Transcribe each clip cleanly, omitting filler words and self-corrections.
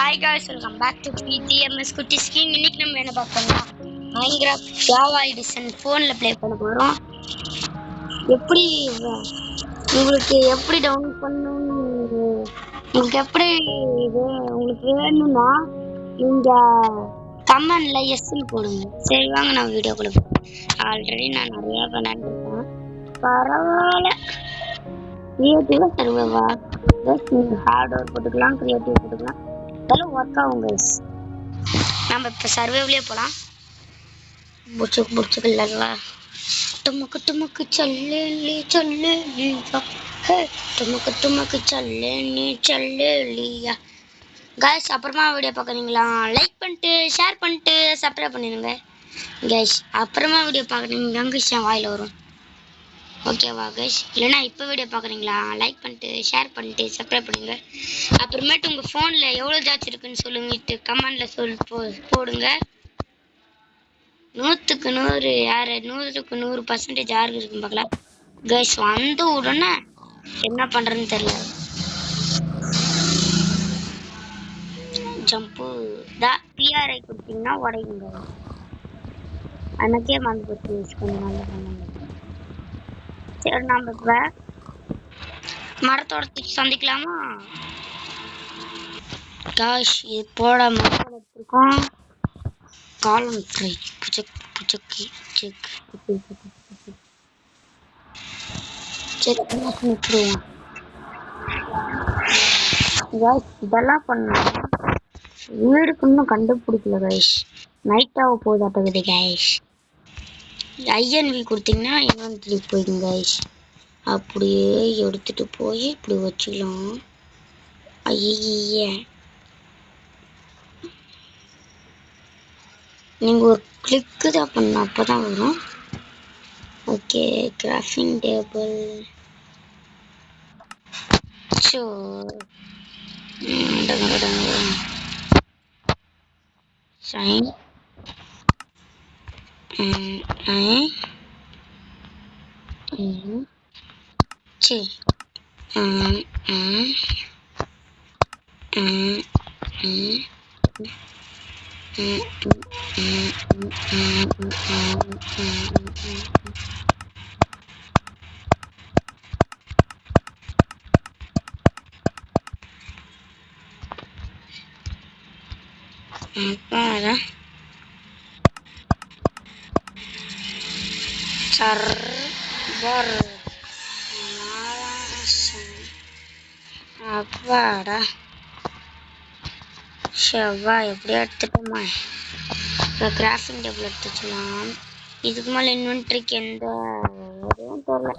Hi guys, welcome back to PTMS குட்டி screen. இன்னைக்கு நம்ம என்ன பார்க்கறோம்னா மைன்கிராஃப்ட் ஜாவா எடிஷன் ஃபோன்ல ப்ளே பண்ண போறோம். எப்படி உங்களுக்கு எப்படி டவுன்லோட் பண்ணனும், உங்களுக்கு எப்படி இது உங்களுக்கு வேணும்னா நீங்க கமெண்ட்ல எஸ்ன்னு போடுங்க. சரி வாங்க நான் வீடியோக்குள்ள போறேன். ஆல்ரெடி நான் நிறைய பண்ணிருக்கேன், பரவாயில்ல. கிரியேட்டிவா சர்வேவா ஹார்ட் ஒர்க் போட்டுக்கலாம், கிரியேட்டிவ் போட்டுக்கலாம், அதெல்லாம் ஒர்க் ஆகும் கைஸ். நம்ம இப்போ சர்வேவ்லேயே போகலாம். புச்சுக்கு புச்சுக்கல துமுக்கு துமுக்கு சொல்லு நீ சொல்லு நீயா, துமுக்கு துமுக்கு சொல்லு நீ சொல்லு நீயா. கைஸ் அப்புறமா வீடியோ பார்க்குறீங்களா, லைக் பண்ணிட்டு ஷேர் பண்ணிட்டு சப்ஸ்கிரைப் பண்ணிடுங்க கைஸ். அப்புறமா வீடியோ பார்க்குறீங்க விஷயம் வாயில் வரும், ஓகேவா கைஸ்? இல்லைனா இப்போ வீடியோ பார்க்குறீங்களா, லைக் பண்ணிட்டு ஷேர் பண்ணிட்டு சப்ஸ்கிரைப் பண்ணுங்க. அப்புறமேட்டு உங்கள் ஃபோனில் எவ்வளோ ஜார்ஜ் இருக்குன்னு சொல்லிட்டு கமெண்டில் போடுங்க. 100க்கு 100 யார் 100க்கு 100% யாருக்கு இருக்குன்னு பார்க்கலாம் கைஸ். வந்து உடனே என்ன பண்ணுறதுன்னு தெரியல. ஜம்பு பிஆர்ஐ கொடுத்தீங்கன்னா உடையுங்க. எனக்கே மறந்து போச்சு கொஞ்சம் நல்லா பண்ணாங்க. சரி நம்ம இப்போ மரத்தோட சந்திக்கலாமா காஷ்? இது போட மரத்தோட எடுத்துருக்கோம். காலம் ஃப்ரை புச்சக் புச்சக்கி செக் விட்டுருவோம். இதெல்லாம் பண்ணோம். வீடுக்கு இன்னும் கண்டுபிடிக்கல கைஷ், நைட் ஆக போதாட்டது கைஷ். ஐஎன்வி கொடுத்தீங்கன்னா இன்வென்ட்ரி போயிடுங்க கைஷ். அப்படியே எடுத்துட்டு போய் இப்படி வச்சுக்கலாம். ஐய நீங்கள் ஒரு கிளிக்கு தான் பண்ணணும், அப்போ தான் வரும். Okay crafting table so sign சரி சர்வர் அப்பாடா செவ்வாய் எப்படியா எடுத்துட்டோமா. இப்போ கிராஃப்டிங் டேபிள் எடுத்து வச்சுக்கலாம். இதுக்கு மேலே இன்வென்ட்ரிக்கு எந்த இதுவும் தெரியல.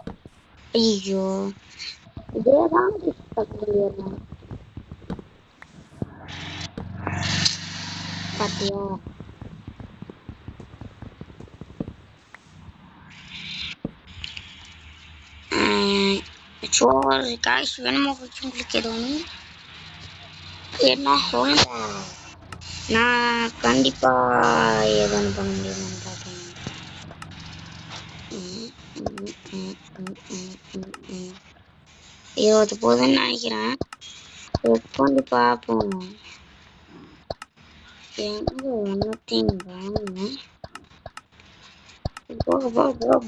ஐயோ இதே தான் பார்த்தியா. சோறு காய்ச்சி வேணுமா உங்களுக்கு எது ஒன்று என்ன சொல்லுங்க, நான் கண்டிப்பாக எதுவும் பண்ண முடியுமான்னு பார்ப்பேன். இருபது போதுன்னு நினைக்கிறேன், உட்காந்து பார்ப்போம். எங்க ஒன்றுத்தையும் வாங்க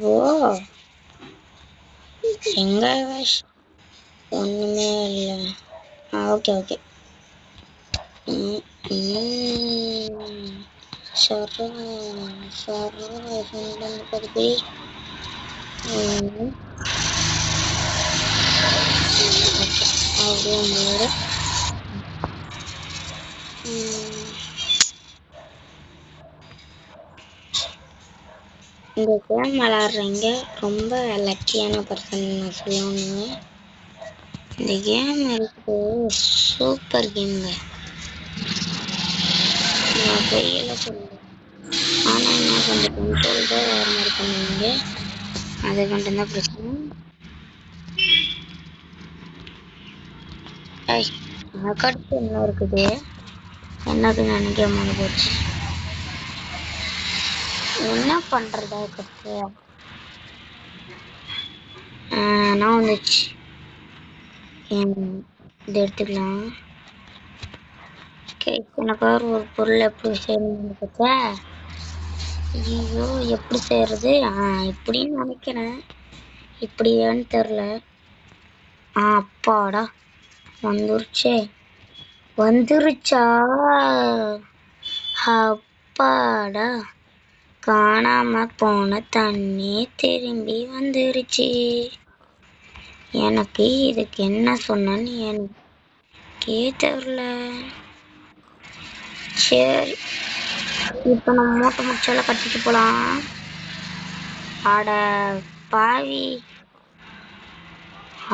போ எங்க ஒன்றுமே இல்லை. ஓகே ஓகே பருப்பி அப்படியே உங்களோட இந்த கேம் விளாட்றீங்க ரொம்ப லக்கியான பர்சன் நான் சொல்லணுங்க. இந்த கேம் இருக்கு சூப்பர் கேமுங்க, நான் கையில் சொல்லுவேன். ஆனால் என்ன கொஞ்சம் கண்ட்ரோல் தான் வேறு மாதிரி பண்ணுவீங்க, அது மட்டும்தான் பிரச்சனை. அதுக்கடுத்து என்ன இருக்குது என்னது நினைக்க மாதிரி போச்சு. என்ன பண்ணுறது அதுக்கடுத்து நான் வந்துச்சு. இது எடுத்துக்கலாம். எனக்கு ஒரு பொருள் எப்படி செய்யணும்னு பார்த்தா, ஐயோ எப்படி செய்யறது? இப்படின்னு நினைக்கிறேன். இப்படியான்னு தெரில. அப்பாடா வந்துருச்சே. வந்துருச்சா? அப்பாடா காணாம போன தண்ணி திரும்பி வந்துருச்சு. எனக்கு இதுக்கு என்ன சொன்னன்னு எனக்கே தெரில. சரி, இப்போ நம்ம மூட்டை முடிச்சால கட்டிட்டு போலாம். அட பாவி,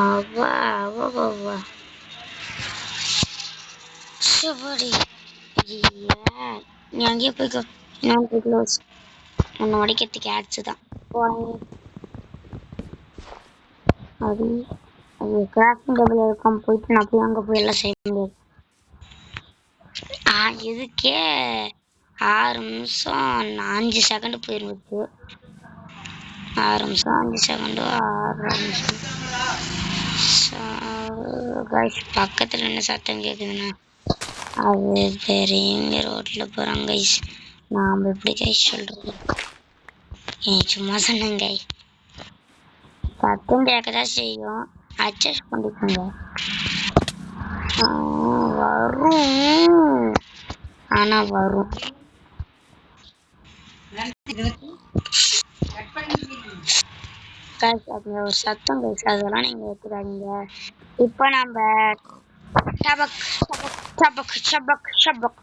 அவ்வா அவ்வா சபடி. நீ அங்கேயே போய்க்கோ. இன்னும் க்ளோஸ் உன்னை உடைக்கிறதுக்கு ஆட்ஸு தான். அது அது கிராஃப்டிங் டேபிள் இருக்கும். போயிட்டு நான் போய் அங்கே போய் எல்லாம் செய்ய முடியாது. இதுக்கே 6 நிமிஷம் 5 செகண்ட் போயிருந்துச்சு. 6 நிமிஷம் 5 செகண்டு 6 நிமிஷம். பக்கத்தில் என்ன சத்தம் கேட்குதுண்ணா? அது பெரியவங்க ரோட்டில் போகிறாங்க கைஸ். நாம் எப்படி கைஸ் சொல்கிறது? சும்மா சொன்னேங்க கைஸ். சத்தம் கேட்கதான் செய்யும், அட்ஜஸ்ட் பண்ணிக்கோங்க. வரும், ஆனால் வரும். ஒரு சத்தம் கைஸ், அதெல்லாம் நீங்கள் எடுத்துக்காதீங்க. இப்போ நம்ம ஷபக் ஷபக் ஷபக் ஷபக்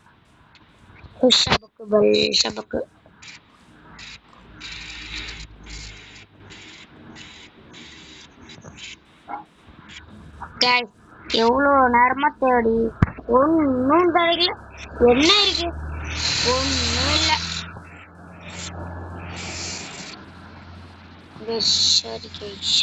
ஷபக்கு பல் ஷபக்கு. எவ்வளோ நேரமா தேடி ஒன்றும் கிடைக்கல. என்ன இருக்கு? ஒன்றும் இல்லை. சரி கைஸ்,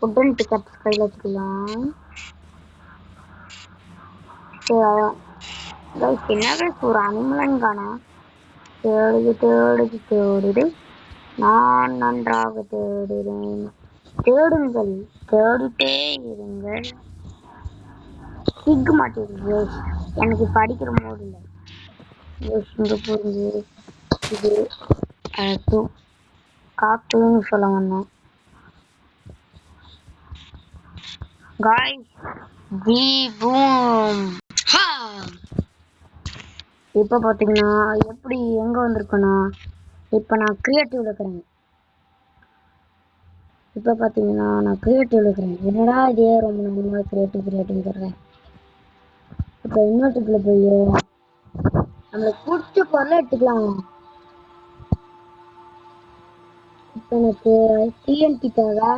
உடன் பிக்கப் கையில் வச்சுக்கலாம். என்ன ஒரு அனிமலன் காணா? தேடுது. நான் நன்றாக தேடுகிறேன். தேடுங்கள், தேடிட்டே இருங்கள். சிக்க மாட்டேங்குது. எனக்கு படிக்கிற மூடு இல்லை. இங்கே புரிஞ்சு இது காத்துன்னு சொல்ல வந்தேன். இப்போ பார்த்தீங்கன்னா எப்படி எங்கே வந்திருக்கேன்னா, இப்போ நான் கிரியேட்டிவ் இருக்கிறேன். இப்போ பார்த்தீங்கன்னா நான் கிரியேட்டிவ் இருக்கிறேன். என்னடா இதே ரொம்ப நம்ம கிரியேட்டிவ் தர்றேன். இப்போ இன்னொருத்துக்குள்ள போய் நம்மளை பிடிச்ச பொருளை எடுத்துக்கலாம். இப்போ எனக்கு டிஎன்டி தேவை.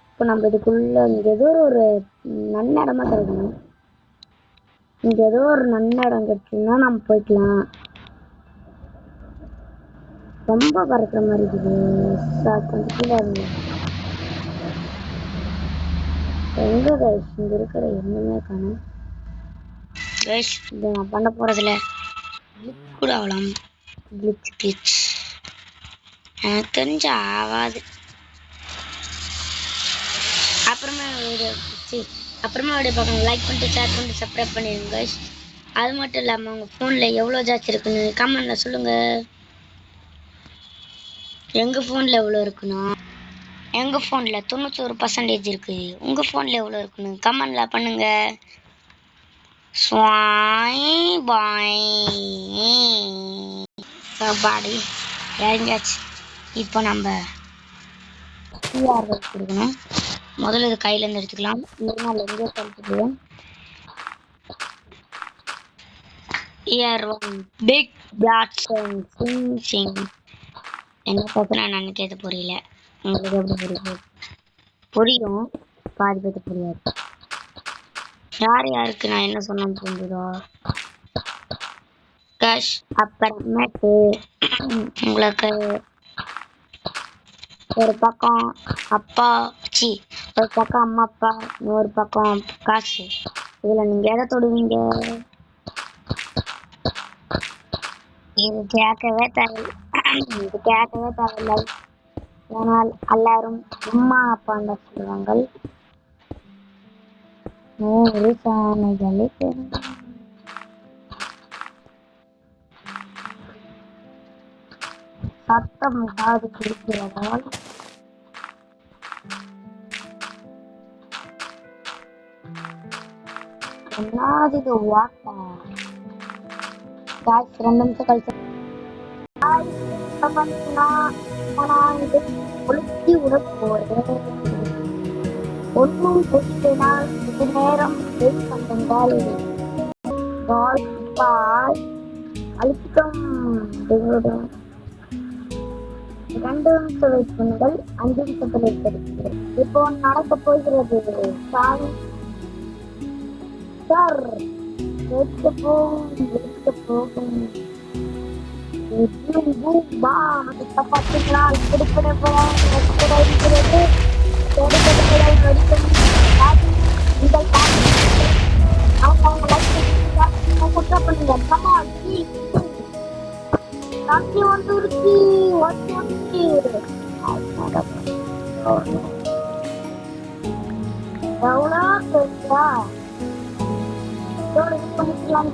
இப்போ நம்ம இதுக்குள்ள இங்கே ஏதோ ஒரு நன்னடமா கிடைக்கணும். இங்கே ஏதோ ஒரு நன்னடம் கிடைச்சுன்னா நம்ம போய்க்கலாம். ரொம்ப பறக்கிற மாதிரி இருக்குது. கொஞ்சம் கீழே இருங்க. எங்கே கைஸ் இங்கே இருக்கிற என்னமே காணும். கைஸ் இது நான் பண்ண போகிறதுல கூட ஆகலாம். கிளிச் எனக்கு தெரிஞ்சு ஆகாது. அப்புறமா வீடியோ பார்க்கணும். லைக் பண்ணிட்டு ஷேர் பண்ணிட்டு சப்ஸ்கிரைப் பண்ணிடுங்க கைஸ். அது மட்டும் இல்லாமல் உங்கள் ஃபோனில் எவ்வளோ ஜாஸ்தி இருக்குன்னு கமெண்டில் சொல்லுங்கள். எங்கள் ஃபோனில் எவ்வளோ இருக்குன்னா, எங்கள் ஃபோனில் 91% இருக்குது. உங்கள் ஃபோனில் எவ்வளோ இருக்குன்னு கமெண்டில் பண்ணுங்கள். பாடி இறங்கியாச்சு. இப்போ நம்ம கொடுக்கணும். முதல்ல இது கையிலேருந்து எடுத்துக்கலாம். நாள் எங்கேயோ கழிச்சுக்குவோம். பிக் பிளாட்ஸ் என்ன பார்த்தா நான் கேட்க புரியல. உங்களுக்கு எப்படி புரியுது? புரியும், பாதி பேர்த்து புரியாது. யாருக்கு நான் என்ன சொன்னேன்னு புரிஞ்சுதோ. கேஷ் அப்புறமேட்டு உங்களுக்கு ஒரு பக்கம் அப்பா ஒரு பக்கம் அம்மா அப்பா, இன்னொரு பக்கம் காசு. இதில் நீங்கள் எதை தொடுவீங்க? இது கேட்கவே தேவையில்லை. இது கேட்கவே தேவையில்லை. ஆனால் எல்லாரும் அம்மா அப்பான்னு சொல்லுவாங்கள். 100 சாமைகளை சத்தம் காது கொடுக்கிறதால் என்னது வாட்டா 2 நிமிஷம் கழிச்சு ஒழுக்கி விட போறேன். ஒன்றும் புரியனால் இது நேரம் பண்ணுங்கள். அழுத்தம் 2 நிமிஷம் வெயிட் பண்ணுங்கள். 5 நிமிஷத்தில் இருக்கிறது. இப்போ நடக்க போகிறது. சார் எடுத்து போகும் பார்த்தீங்களா? இப்படி இருக்கிறது. தண்ணி வந்துருச்சு. எவ்வளோ பெருசா பண்ணிக்கலாம்.